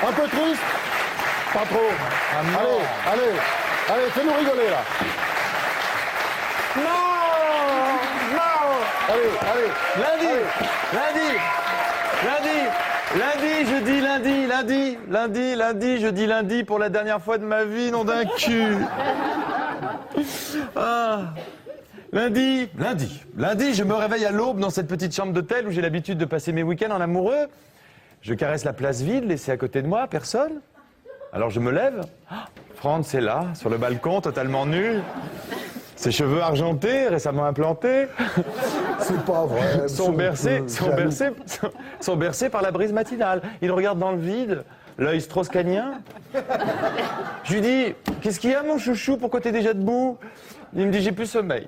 Un peu triste? Pas trop. Allez, fais-nous rigoler, là. Non. Allez. Lundi, je dis lundi pour la dernière fois de ma vie, nom d'un cul. Lundi, je me réveille à l'aube dans cette petite chambre d'hôtel où j'ai l'habitude de passer mes week-ends en amoureux. Je caresse la place vide, laissée à côté de moi, personne. Alors je me lève. Franz est là, sur le balcon, totalement nu. Ses cheveux argentés, récemment implantés. C'est pas vrai. Sont bercés par la brise matinale. Il regarde dans le vide, l'œil strauss-cahnien. Je lui dis, qu'est-ce qu'il y a mon chouchou, pourquoi t'es déjà debout? Il me dit, j'ai plus sommeil. De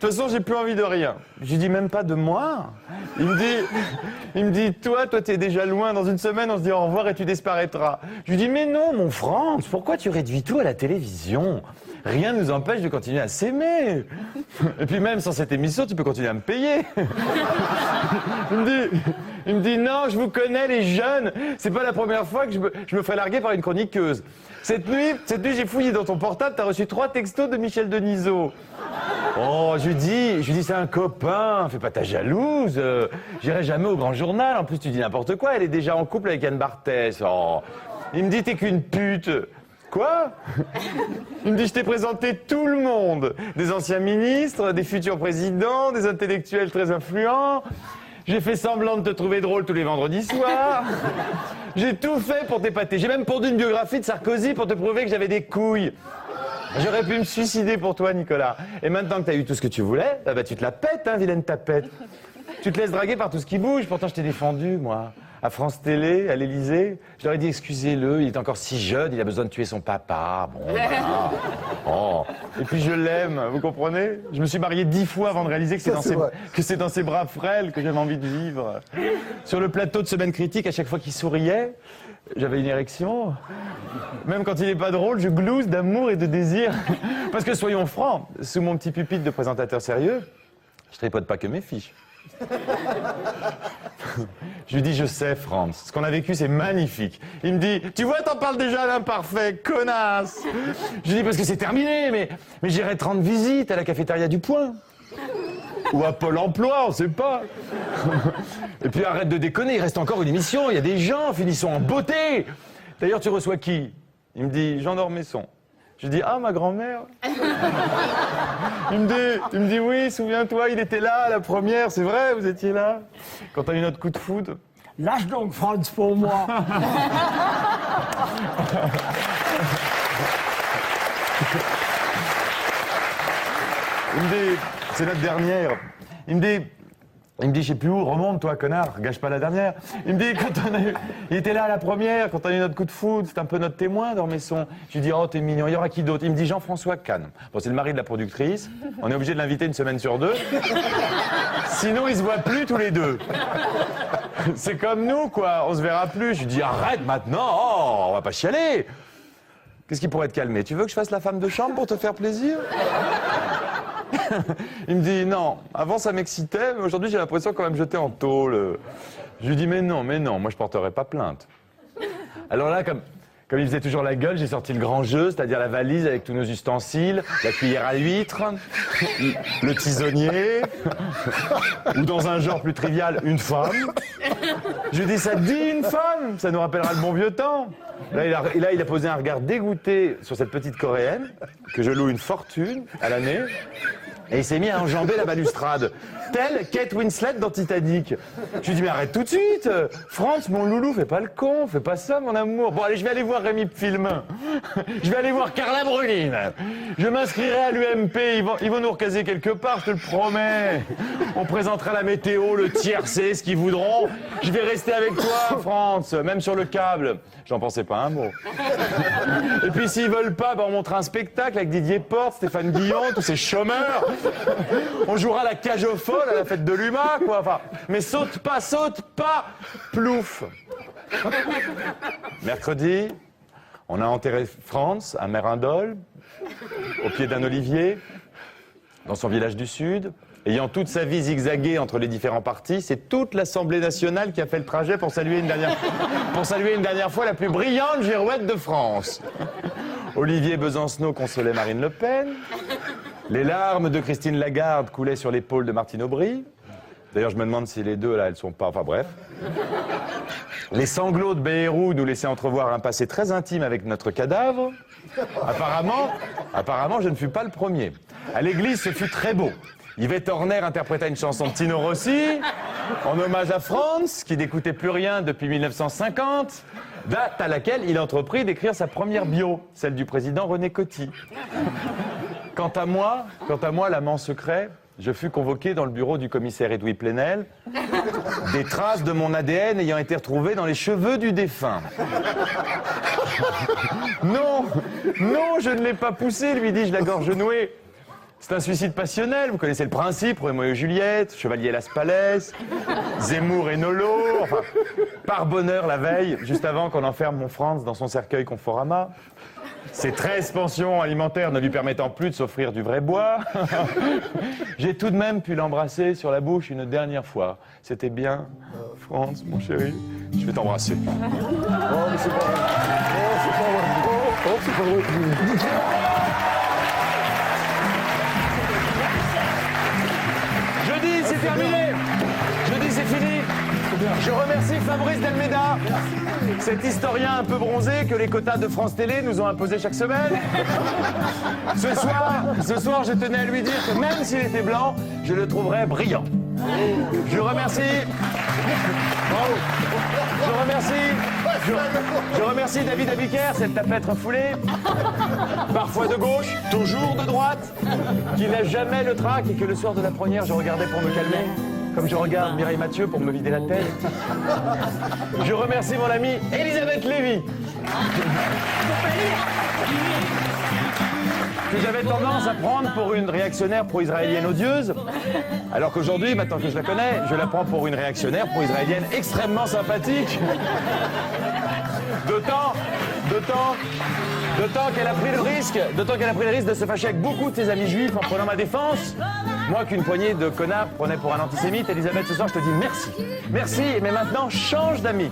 toute façon, j'ai plus envie de rien. Je lui dis, même pas de moi. Il me dit, toi, t'es déjà loin. Dans une semaine, on se dit au revoir et tu disparaîtras. Je lui dis, mais non, mon Franz, pourquoi tu réduis tout à la télévision? Rien ne nous empêche de continuer à s'aimer. Et puis même sans cette émission, tu peux continuer à me payer. Il me dit, non, je vous connais les jeunes. C'est pas la première fois que je me ferai larguer par une chroniqueuse. Cette nuit, j'ai fouillé dans ton portable, t'as reçu 3 textos de Michel Denisot. Oh, je lui dis, c'est un copain, fais pas ta jalouse. J'irai jamais au grand journal. En plus, tu dis n'importe quoi. Elle est déjà en couple avec Anne Barthès. Oh. Il me dit, t'es qu'une pute. Quoi? Il me dit, je t'ai présenté tout le monde. Des anciens ministres, des futurs présidents, des intellectuels très influents. J'ai fait semblant de te trouver drôle tous les vendredis soirs. J'ai tout fait pour t'épater. J'ai même pondu une biographie de Sarkozy pour te prouver que j'avais des couilles. J'aurais pu me suicider pour toi, Nicolas. Et maintenant que t'as eu tout ce que tu voulais, bah tu te la pètes, hein, vilaine tapette. Tu te laisses draguer par tout ce qui bouge. Pourtant, je t'ai défendu, moi. À France Télé, à l'Élysée. Je leur ai dit, excusez-le, il est encore si jeune, il a besoin de tuer son papa. Bon, voilà. Oh. Et puis je l'aime, vous comprenez? Je me suis marié 10 fois avant de réaliser que c'est dans ses bras frêles que j'avais envie de vivre. Sur le plateau de Semaine Critique, à chaque fois qu'il souriait, j'avais une érection. Même quand il n'est pas drôle, je glousse d'amour et de désir. Parce que soyons francs, sous mon petit pupitre de présentateur sérieux, je tripote pas que mes fiches. Je lui dis, je sais, Franz, ce qu'on a vécu, c'est magnifique. Il me dit, tu vois, t'en parles déjà à l'imparfait, connasse. Je lui dis, parce que c'est terminé, mais j'irai te rendre visite à la cafétéria du Point. Ou à Pôle emploi, on sait pas. Et puis arrête de déconner, il reste encore une émission, il y a des gens, finissons en beauté. D'ailleurs, tu reçois qui? Il me dit, Jean d'Ormesson. Je dis, ah, ma grand-mère. Il me dit, oui, souviens-toi, il était là, la première, c'est vrai, vous étiez là. Quand t'as eu notre coup de foudre. Lâche donc Franz pour moi. Il me dit, c'est notre dernière. Il me dit, je sais plus où, remonte toi, connard, gâche pas la dernière. Il me dit, il était là à la première, quand on a eu notre coup de foudre, c'est un peu notre témoin, d'Ormesson. Je lui dis, oh, t'es mignon, il y aura qui d'autre? Il me dit, Jean-François Kahn. Bon, c'est le mari de la productrice, on est obligé de l'inviter une semaine sur 2. Sinon, ils se voient plus tous les deux. C'est comme nous, quoi, on se verra plus. Je lui dis, arrête maintenant, oh, on va pas chialer. Qu'est-ce qui pourrait te calmer? Tu veux que je fasse la femme de chambre pour te faire plaisir? Il me dit, non, avant ça m'excitait, mais aujourd'hui j'ai l'impression quand même jeter en tôle. Je lui dis, mais non, moi je porterai pas plainte. Alors là, comme il faisait toujours la gueule, j'ai sorti le grand jeu, c'est-à-dire la valise avec tous nos ustensiles, la cuillère à huître, le tisonnier, ou dans un genre plus trivial, une femme. Je lui dis, ça te dit une femme? Ça nous rappellera le bon vieux temps. Là, il a posé un regard dégoûté sur cette petite coréenne, que je loue une fortune à l'année, et il s'est mis à enjamber la balustrade, telle Kate Winslet dans Titanic. Je lui dis, mais arrête tout de suite, Franz, mon loulou, fais pas le con, fais pas ça, mon amour. Bon, allez, je vais aller voir Rémi Film. Je vais aller voir Carla Bruni. Je m'inscrirai à l'UMP, ils vont nous recaser quelque part, je te le promets. On présentera la météo, le tiercé, ce qu'ils voudront. Je vais rester avec toi, Franz, même sur le câble. J'en pensais pas un mot. Et puis s'ils veulent pas, on montrera un spectacle avec Didier Porte, Stéphane Guillon, tous ces chômeurs. On jouera la cage aux folles à la fête de l'UMA, quoi. Enfin, mais saute pas, plouf. Mercredi, on a enterré Franz à Mérindol, au pied d'un olivier. dans son village du Sud, ayant toute sa vie zigzagué entre les différents partis. C'est toute l'Assemblée nationale qui a fait le trajet pour saluer une dernière fois la plus brillante girouette de France. Olivier Besancenot consolait Marine Le Pen. Les larmes de Christine Lagarde coulaient sur l'épaule de Martine Aubry. D'ailleurs, je me demande si les deux, là, elles sont pas... Enfin, bref. Les sanglots de Bayrou nous laissaient entrevoir un passé très intime avec notre cadavre. Apparemment, je ne fus pas le premier. À l'église, ce fut très beau. Yvette Horner interpréta une chanson de Tino Rossi, en hommage à Franz, qui n'écoutait plus rien depuis 1950, date à laquelle il entreprit d'écrire sa première bio, celle du président René Coty. Quant à moi, l'amant secret, je fus convoqué dans le bureau du commissaire Edoui Plenel, des traces de mon ADN ayant été retrouvées dans les cheveux du défunt. Non, je ne l'ai pas poussé, lui dis-je, la gorge nouée. C'est un suicide passionnel, vous connaissez le principe, Roméo et Juliette, Chevalier Las Palais, Zemmour et Nolo, enfin, par bonheur la veille, juste avant qu'on enferme mon Franz dans son cercueil Conforama. Ses 13 pensions alimentaires ne lui permettant plus de s'offrir du vrai bois, j'ai tout de même pu l'embrasser sur la bouche une dernière fois. C'était bien, Franz, mon chéri, je vais t'embrasser. Oh, mais c'est pas vrai. Oh, c'est pas vrai. Oh, c'est pas vrai. Je dis, c'est terminé. Je dis, c'est fini. Je remercie Fabrice Delmeda, cet historien un peu bronzé que les quotas de France Télé nous ont imposé chaque semaine. Ce soir, je tenais à lui dire que même s'il était blanc, je le trouverais brillant. Je remercie David Abiker, cette tapette refoulée, parfois de gauche, toujours de droite, qui n'a jamais le trac et que le soir de la première, je regardais pour me calmer, comme je regarde Mireille Mathieu pour me vider la tête. Je remercie mon amie Elisabeth Lévy, que j'avais tendance à prendre pour une réactionnaire pro-israélienne odieuse, alors qu'aujourd'hui, maintenant que je la connais, je la prends pour une réactionnaire pro-israélienne extrêmement sympathique. D'autant qu'elle a pris le risque de se fâcher avec beaucoup de ses amis juifs en prenant ma défense. Moi qu'une poignée de connards prenaient pour un antisémite. Elisabeth, ce soir, je te dis merci. Merci, mais maintenant, change d'amis.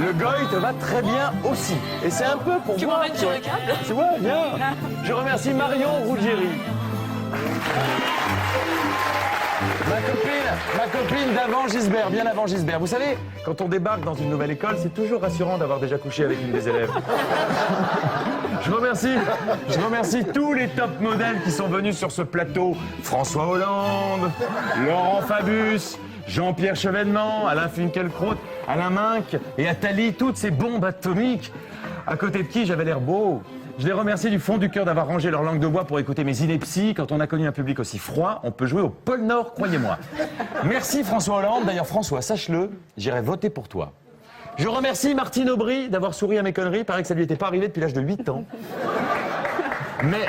Le goy te va très bien aussi. Et c'est un peu pour Tu moi... m'emmènes sur le câble? Tu vois, viens. Je remercie Marion Ruggieri. Ma copine d'avant Gisbert, bien avant Gisbert. Vous savez, quand on débarque dans une nouvelle école, c'est toujours rassurant d'avoir déjà couché avec une des élèves. Je remercie tous les top modèles qui sont venus sur ce plateau. François Hollande, Laurent Fabius, Jean-Pierre Chevènement, Alain Finkielkraut, Alain Minck et Attali, toutes ces bombes atomiques à côté de qui j'avais l'air beau. Je les remercie du fond du cœur d'avoir rangé leur langue de bois pour écouter mes inepties. Quand on a connu un public aussi froid, on peut jouer au pôle Nord, croyez-moi. Merci François Hollande. D'ailleurs, François, sache-le, j'irai voter pour toi. Je remercie Martine Aubry d'avoir souri à mes conneries. Il paraît que ça lui était pas arrivé depuis l'âge de 8 ans. Mais...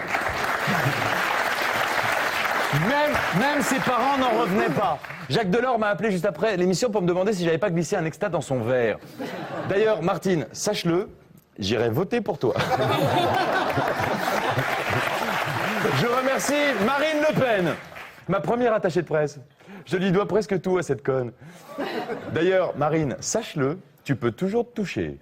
Même ses parents n'en revenaient pas. Jacques Delors m'a appelé juste après l'émission pour me demander si j'avais pas glissé un extat dans son verre. D'ailleurs, Martine, sache-le, j'irai voter pour toi. Je remercie Marine Le Pen, ma première attachée de presse. Je lui dois presque tout à cette conne. D'ailleurs, Marine, sache-le, tu peux toujours te toucher.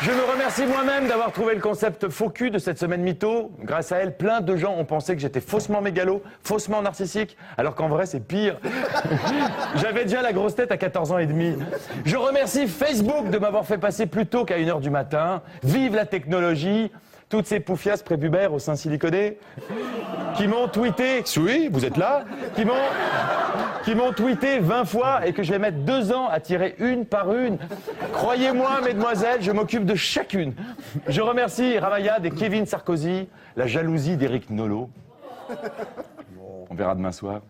Je me remercie moi-même d'avoir trouvé le concept faux cul de cette semaine mytho. Grâce à elle, plein de gens ont pensé que j'étais faussement mégalo, faussement narcissique, alors qu'en vrai, c'est pire. J'avais déjà la grosse tête à 14 ans et demi. Je remercie Facebook de m'avoir fait passer plus tôt qu'à 1h du matin. Vive la technologie. Toutes ces poufias prépubères au sein siliconé qui m'ont tweeté, oui, vous êtes là, qui m'ont tweeté 20 fois et que je vais mettre 2 ans à tirer une par une. Croyez-moi, mesdemoiselles, je m'occupe de chacune. Je remercie Ramayad et Kevin Sarkozy, la jalousie d'Éric Nolot. On verra demain soir.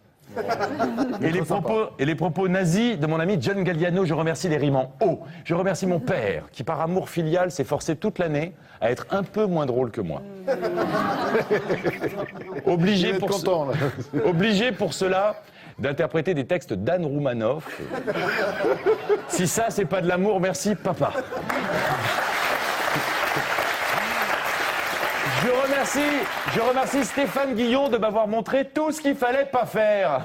Et les propos nazis de mon ami John Galliano, je remercie les rimes en haut. Je remercie mon père, qui par amour filial s'est forcé toute l'année à être un peu moins drôle que moi. Obligé pour cela d'interpréter des textes d'Anne Roumanoff. Si ça, c'est pas de l'amour, merci papa. je remercie Stéphane Guillon de m'avoir montré tout ce qu'il fallait pas faire.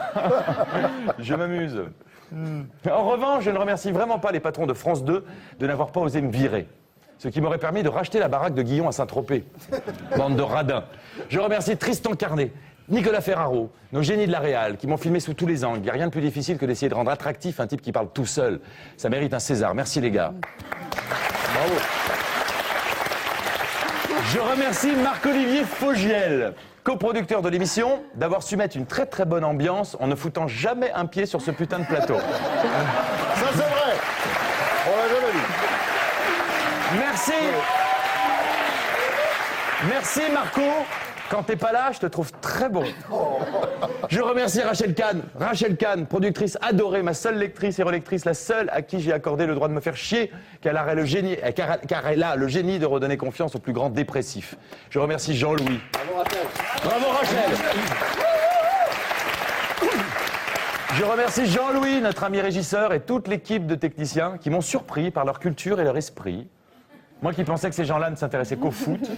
Je m'amuse. En revanche, je ne remercie vraiment pas les patrons de France 2 de n'avoir pas osé me virer. Ce qui m'aurait permis de racheter la baraque de Guillon à Saint-Tropez. Bande de radins. Je remercie Tristan Carnet, Nicolas Ferraro, nos génies de la réal, qui m'ont filmé sous tous les angles. Il n'y a rien de plus difficile que d'essayer de rendre attractif un type qui parle tout seul. Ça mérite un César. Merci les gars. Bravo. Je remercie Marc-Olivier Fogiel, coproducteur de l'émission, d'avoir su mettre une très très bonne ambiance en ne foutant jamais un pied sur ce putain de plateau. Ça, c'est vrai. On l'a jamais vu. Merci. Merci Marco. Quand t'es pas là, je te trouve très bon. Je remercie Rachel Kahn. Rachel Kahn, productrice adorée, ma seule lectrice et relectrice, la seule à qui j'ai accordé le droit de me faire chier, car elle a le génie de redonner confiance aux plus grands dépressifs. Je remercie Jean-Louis. Bravo, Rachel. Bravo Rachel. Je remercie Jean-Louis, notre ami régisseur, et toute l'équipe de techniciens qui m'ont surpris par leur culture et leur esprit. Moi qui pensais que ces gens-là ne s'intéressaient qu'au foot,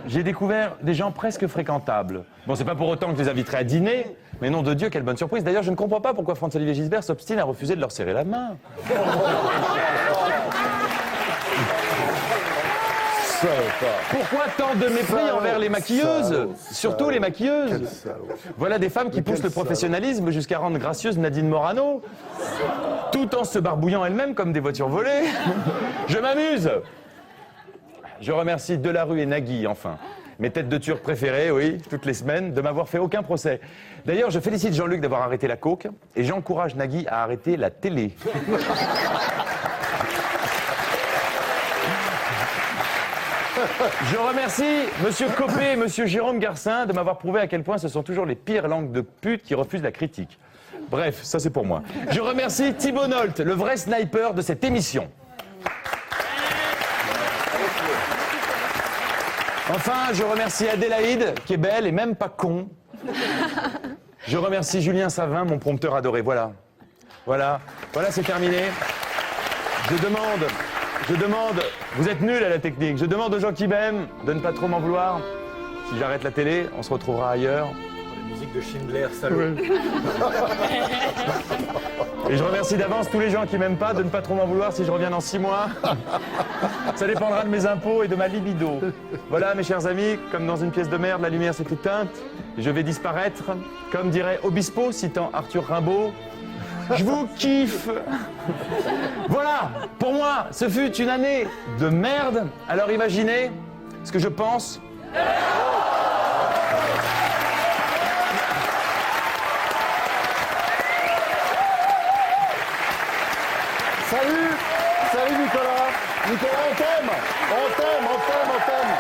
j'ai découvert des gens presque fréquentables. Bon, c'est pas pour autant que je les inviterai à dîner, mais nom de Dieu, quelle bonne surprise. D'ailleurs, je ne comprends pas pourquoi Franz-Olivier Gisbert s'obstine à refuser de leur serrer la main. Pourquoi tant de mépris envers les maquilleuses? Surtout les maquilleuses. Voilà des femmes qui poussent le professionnalisme jusqu'à rendre gracieuse Nadine Morano, tout en se barbouillant elles-mêmes comme des voitures volées. Je m'amuse. Je remercie Delarue et Nagui, enfin. Mes têtes de turc préférées, oui, toutes les semaines, de m'avoir fait aucun procès. D'ailleurs, je félicite Jean-Luc d'avoir arrêté la coke et j'encourage Nagui à arrêter la télé. Je remercie Monsieur Copé et Monsieur Jérôme Garcin de m'avoir prouvé à quel point ce sont toujours les pires langues de pute qui refusent la critique. Bref, ça c'est pour moi. Je remercie Thibaut Nolte, le vrai sniper de cette émission. Enfin, je remercie Adélaïde, qui est belle et même pas con. Je remercie Julien Savin, mon prompteur adoré. Voilà, c'est terminé. Je demande, vous êtes nuls à la technique, je demande aux gens qui m'aiment de ne pas trop m'en vouloir. Si j'arrête la télé, on se retrouvera ailleurs. La musique de Schindler, salut. Et je remercie d'avance tous les gens qui m'aiment pas de ne pas trop m'en vouloir si je reviens dans 6 mois. Ça dépendra de mes impôts et de ma libido. Voilà, mes chers amis, comme dans une pièce de merde, la lumière s'est éteinte et je vais disparaître. Comme dirait Obispo, citant Arthur Rimbaud. Je vous kiffe. Voilà, pour moi, ce fut une année de merde. Alors imaginez ce que je pense. Salut Nicolas. Nicolas, on t'aime. On t'aime.